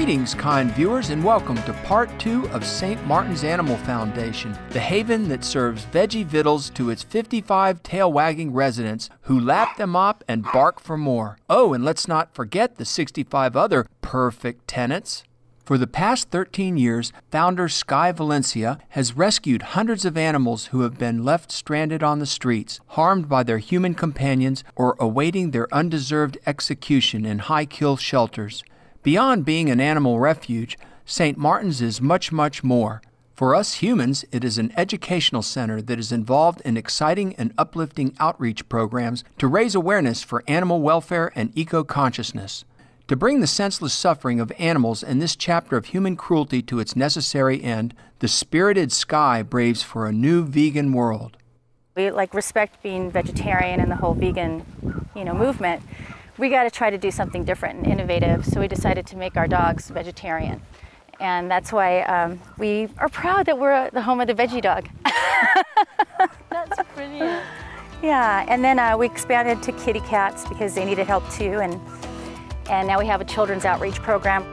Greetings, kind viewers, and welcome to Part 2 of St. Martin's Animal Foundation, the haven that serves veggie vittles to its 55 tail-wagging residents who lap them up and bark for more. Oh, and let's not forget the 65 other perfect tenants. For the past 13 years, founder Sky Valencia has rescued hundreds of animals who have been left stranded on the streets, harmed by their human companions, or awaiting their undeserved execution in high-kill shelters. Beyond being an animal refuge, St. Martin's is much, much more. For us humans, it is an educational center that is involved in exciting and uplifting outreach programs to raise awareness for animal welfare and eco-consciousness. To bring the senseless suffering of animals in this chapter of human cruelty to its necessary end, the spirited Sky braves for a new vegan world. We respect being vegetarian and the whole vegan, movement. We got to try to do something different and innovative, so we decided to make our dogs vegetarian. And that's why we are proud that we're the home of the veggie dog. That's brilliant. Yeah, and then we expanded to kitty cats because they needed help too, and now we have a children's outreach program.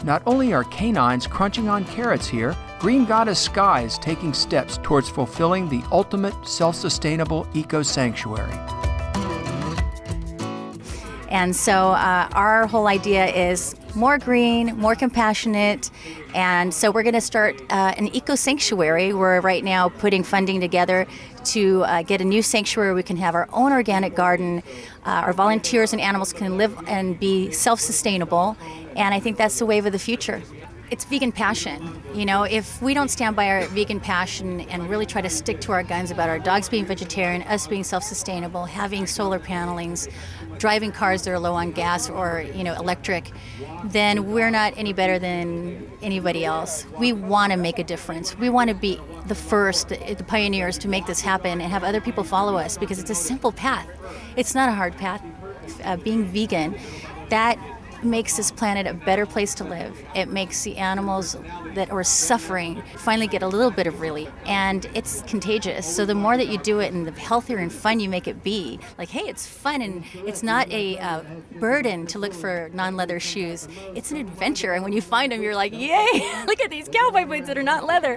Not only are canines crunching on carrots here, Green Goddess Sky is taking steps towards fulfilling the ultimate self-sustainable eco-sanctuary. And so our whole idea is more green, more compassionate, and so we're going to start an eco-sanctuary. We're right now putting funding together to get a new sanctuary where we can have our own organic garden. Our volunteers and animals can live and be self-sustainable, and I think that's the wave of the future. It's vegan passion. If we don't stand by our vegan passion and really try to stick to our guns about our dogs being vegetarian, us being self-sustainable, having solar panelings, driving cars that are low on gas or electric, then we're not any better than anybody else. We want to make a difference. We want to be the first, the pioneers to make this happen and have other people follow us because it's a simple path. It's not a hard path. Being vegan, that makes this planet a better place to live. It makes the animals that are suffering finally get a little bit of relief, and it's contagious. So the more that you do it and the healthier and fun you make it be, hey, it's fun and it's not a burden to look for non-leather shoes. It's an adventure, and when you find them, you're like, yay, look at these cowboy boots that are not leather.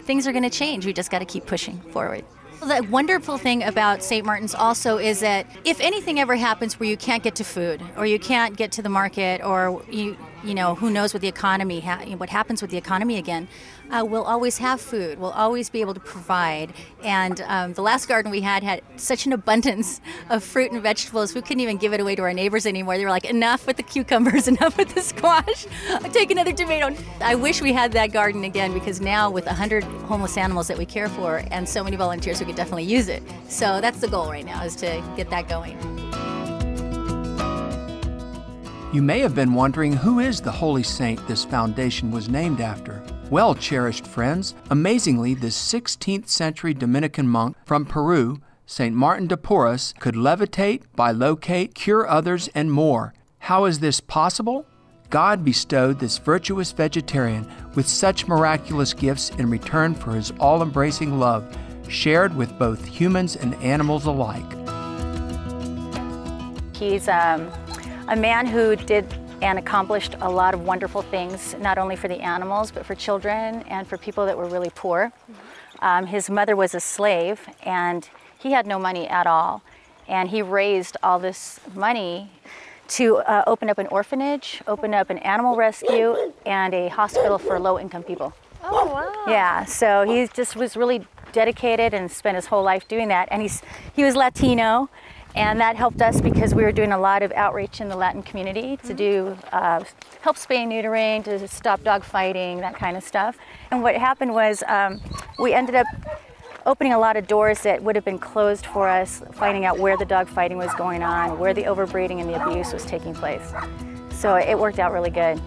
Things are going to change. We just got to keep pushing forward. The wonderful thing about St. Martin's also is that if anything ever happens where you can't get to food or you can't get to the market or who knows what the economy, what happens with the economy again, we'll always have food. We'll always be able to provide. And the last garden we had such an abundance of fruit and vegetables, we couldn't even give it away to our neighbors anymore. They were like, enough with the cucumbers, enough with the squash. I'll take another tomato. I wish we had that garden again because now with 100 homeless animals that we care for and so many volunteers, we could definitely use it. So that's the goal right now, is to get that going. You may have been wondering who is the holy saint this foundation was named after. Well, cherished friends, amazingly, this 16th century Dominican monk from Peru, St. Martin de Porres, could levitate, bilocate, cure others, and more. How is this possible? God bestowed this virtuous vegetarian with such miraculous gifts in return for his all-embracing love, shared with both humans and animals alike. He's a man who did and accomplished a lot of wonderful things, not only for the animals, but for children and for people that were really poor. His mother was a slave, and he had no money at all. And he raised all this money to open up an orphanage, open up an animal rescue, and a hospital for low-income people. Oh, wow. Yeah, so he just was really dedicated and spent his whole life doing that. And he was Latino. And that helped us because we were doing a lot of outreach in the Latin community to do help spay and neutering, to stop dog fighting, that kind of stuff. And what happened was we ended up opening a lot of doors that would have been closed for us, finding out where the dog fighting was going on, where the overbreeding and the abuse was taking place. So it worked out really good.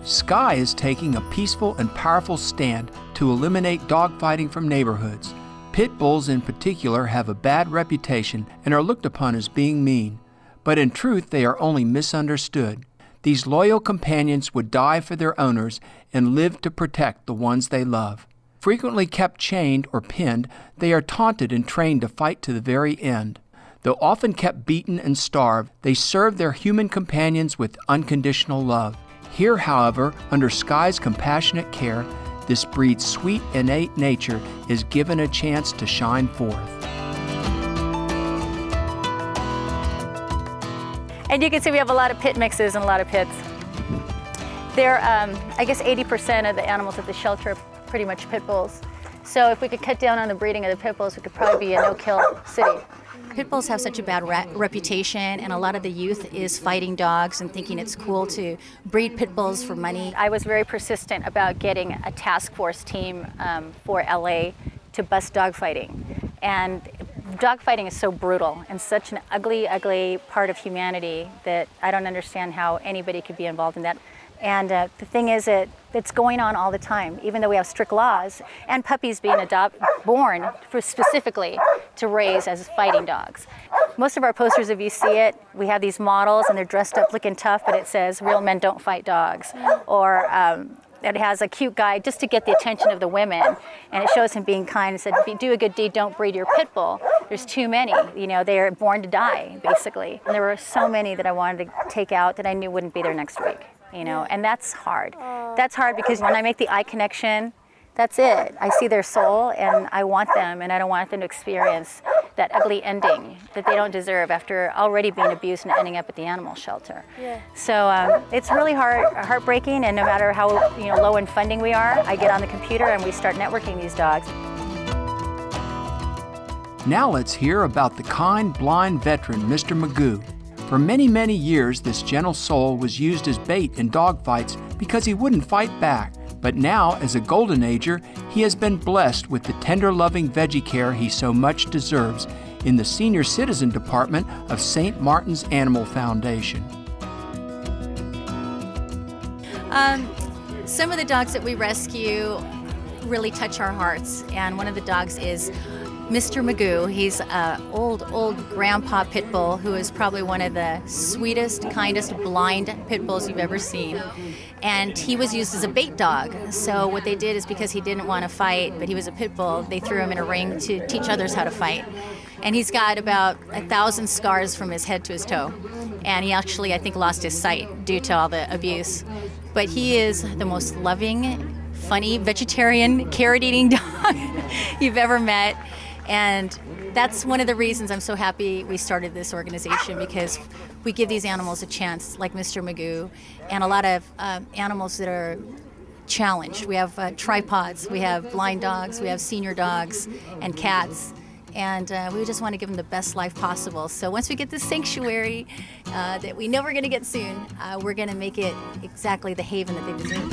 Sky is taking a peaceful and powerful stand to eliminate dogfighting from neighborhoods. Pit bulls in particular have a bad reputation and are looked upon as being mean, but in truth they are only misunderstood. These loyal companions would die for their owners and live to protect the ones they love. Frequently kept chained or pinned, they are taunted and trained to fight to the very end. Though often kept beaten and starved, they serve their human companions with unconditional love. Here, however, under Sky's compassionate care, this breed's sweet, innate nature is given a chance to shine forth. And you can see we have a lot of pit mixes and a lot of pits. They're, I guess 80% of the animals at the shelter are pretty much pit bulls. So if we could cut down on the breeding of the pit bulls, we could probably be a no-kill city. Pit bulls have such a bad reputation, and a lot of the youth is fighting dogs and thinking it's cool to breed pit bulls for money. I was very persistent about getting a task force team for LA to bust dogfighting. And dogfighting is so brutal and such an ugly, ugly part of humanity that I don't understand how anybody could be involved in that. And the thing is that it's going on all the time, even though we have strict laws, and puppies being born specifically to raise as fighting dogs. Most of our posters, if you see it, we have these models and they're dressed up looking tough, but it says, "Real men don't fight dogs." Or it has a cute guy just to get the attention of the women, and it shows him being kind and said, "Do a good deed, don't breed your pit bull." There's too many, they are born to die, basically. And there were so many that I wanted to take out that I knew wouldn't be there next week. And that's hard. That's hard because when I make the eye connection, that's it. I see their soul and I want them, and I don't want them to experience that ugly ending that they don't deserve after already being abused and ending up at the animal shelter. Yeah. So it's really heartbreaking, and no matter how low in funding we are, I get on the computer and we start networking these dogs. Now let's hear about the kind, blind veteran, Mr. Magoo. For many, many years, this gentle soul was used as bait in dogfights because he wouldn't fight back. But now, as a golden ager, he has been blessed with the tender, loving veggie care he so much deserves in the Senior Citizen Department of St. Martin's Animal Foundation. Some of the dogs that we rescue really touch our hearts, and one of the dogs is Mr. Magoo. He's an old grandpa pit bull who is probably one of the sweetest, kindest blind pit bulls you've ever seen. And he was used as a bait dog. So what they did is, because he didn't want to fight, but he was a pit bull, they threw him in a ring to teach others how to fight. And he's got about 1,000 scars from his head to his toe. And he actually, I think, lost his sight due to all the abuse. But he is the most loving, funny, vegetarian, carrot-eating dog you've ever met. And that's one of the reasons I'm so happy we started this organization, because we give these animals a chance, like Mr. Magoo, and a lot of animals that are challenged. We have tripods, we have blind dogs, we have senior dogs, and cats. And we just want to give them the best life possible. So once we get this sanctuary that we know we're going to get soon, we're going to make it exactly the haven that they deserve.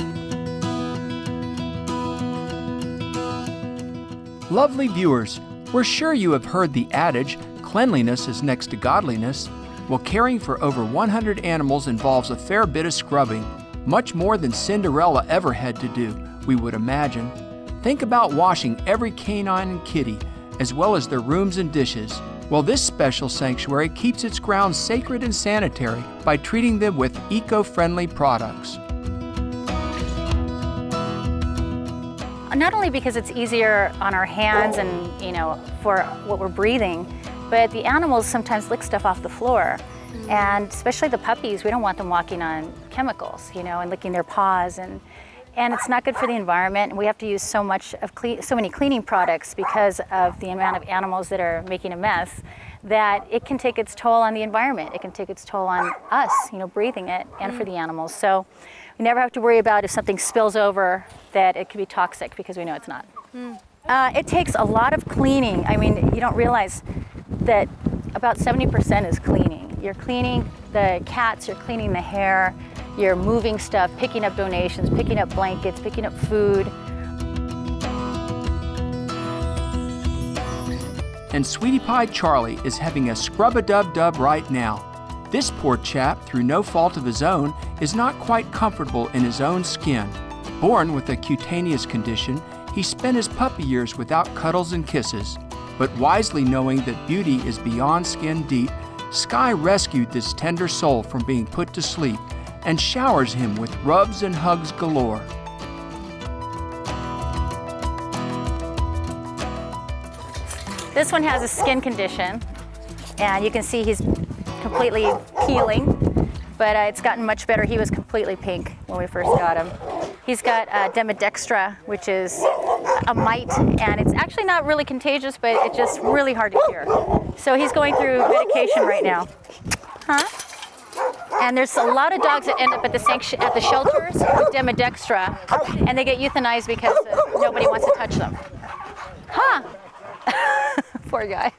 Lovely viewers, we're sure you have heard the adage, cleanliness is next to godliness. Well, caring for over 100 animals involves a fair bit of scrubbing, much more than Cinderella ever had to do, we would imagine. Think about washing every canine and kitty, as well as their rooms and dishes. Well, this special sanctuary keeps its grounds sacred and sanitary by treating them with eco-friendly products. Not only because it's easier on our hands and, for what we're breathing, but the animals sometimes lick stuff off the floor. And especially the puppies, we don't want them walking on chemicals, and licking their paws. And it's not good for the environment. And we have to use so many cleaning products because of the amount of animals that are making a mess, that it can take its toll on the environment. It can take its toll on us, breathing it, and for the animals. So we never have to worry about if something spills over that it could be toxic, because we know it's not. It takes a lot of cleaning. I mean, you don't realize that about 70% is cleaning. You're cleaning the cats, you're cleaning the hair, you're moving stuff, picking up donations, picking up blankets, picking up food. And Sweetie Pie Charlie is having a scrub-a-dub-dub right now. This poor chap, through no fault of his own, is not quite comfortable in his own skin. Born with a cutaneous condition, he spent his puppy years without cuddles and kisses. But wisely knowing that beauty is beyond skin deep, Sky rescued this tender soul from being put to sleep and showers him with rubs and hugs galore. This one has a skin condition, and you can see he's completely peeling, but it's gotten much better. He was completely pink when we first got him. He's got Demodextra, which is a mite, and it's actually not really contagious, but it's just really hard to cure. So he's going through medication right now. And there's a lot of dogs that end up at the shelters with Demodextra, and they get euthanized because nobody wants to touch them. Poor guy.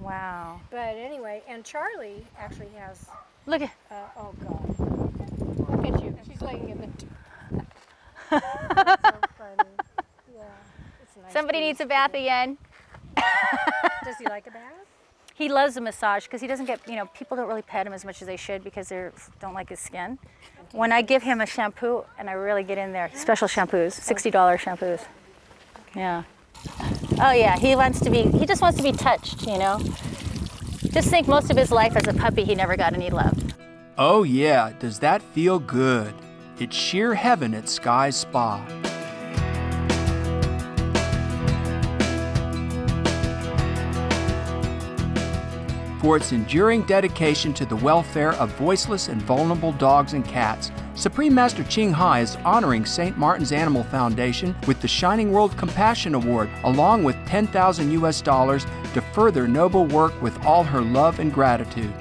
Wow. But anyway, and Charlie actually has. Look at. Oh God. Look at you. She's laying in the. That's so funny. Yeah. It's nice. Somebody needs a bath again. Does he like a bath? He loves a massage because he doesn't get, people don't really pet him as much as they should because they don't like his skin. When I give him a shampoo, and I really get in there, special shampoos, $60 shampoos. Yeah. Oh yeah, he just wants to be touched, Just think most of his life as a puppy, he never got any love. Oh yeah, does that feel good? It's sheer heaven at Sky's Spa. For its enduring dedication to the welfare of voiceless and vulnerable dogs and cats, Supreme Master Ching Hai is honoring St. Martin's Animal Foundation with the Shining World Compassion Award, along with $10,000 to further noble work with all her love and gratitude.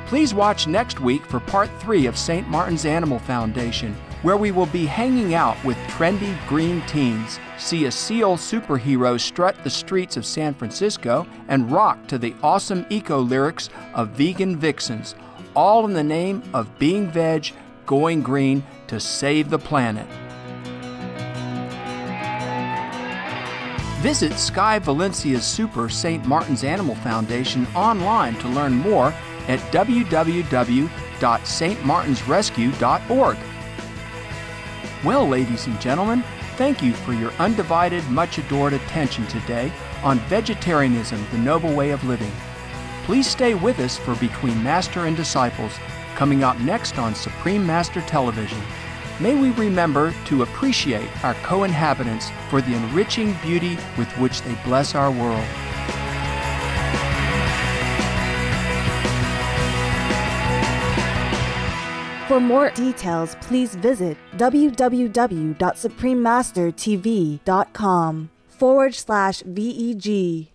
Please watch next week for Part 3 of St. Martin's Animal Foundation, where we will be hanging out with trendy green teens, see a seal superhero strut the streets of San Francisco, and rock to the awesome eco-lyrics of Vegan Vixens, all in the name of being veg, going green to save the planet. Visit Sky Valencia's Super St. Martin's Animal Foundation online to learn more at www.stmartinsrescue.org. Well, ladies and gentlemen, thank you for your undivided, much adored attention today on Vegetarianism, the Noble Way of Living. Please stay with us for Between Master and Disciples, coming up next on Supreme Master Television. May we remember to appreciate our co-inhabitants for the enriching beauty with which they bless our world. For more details, please visit www.suprememastertv.com/VEG.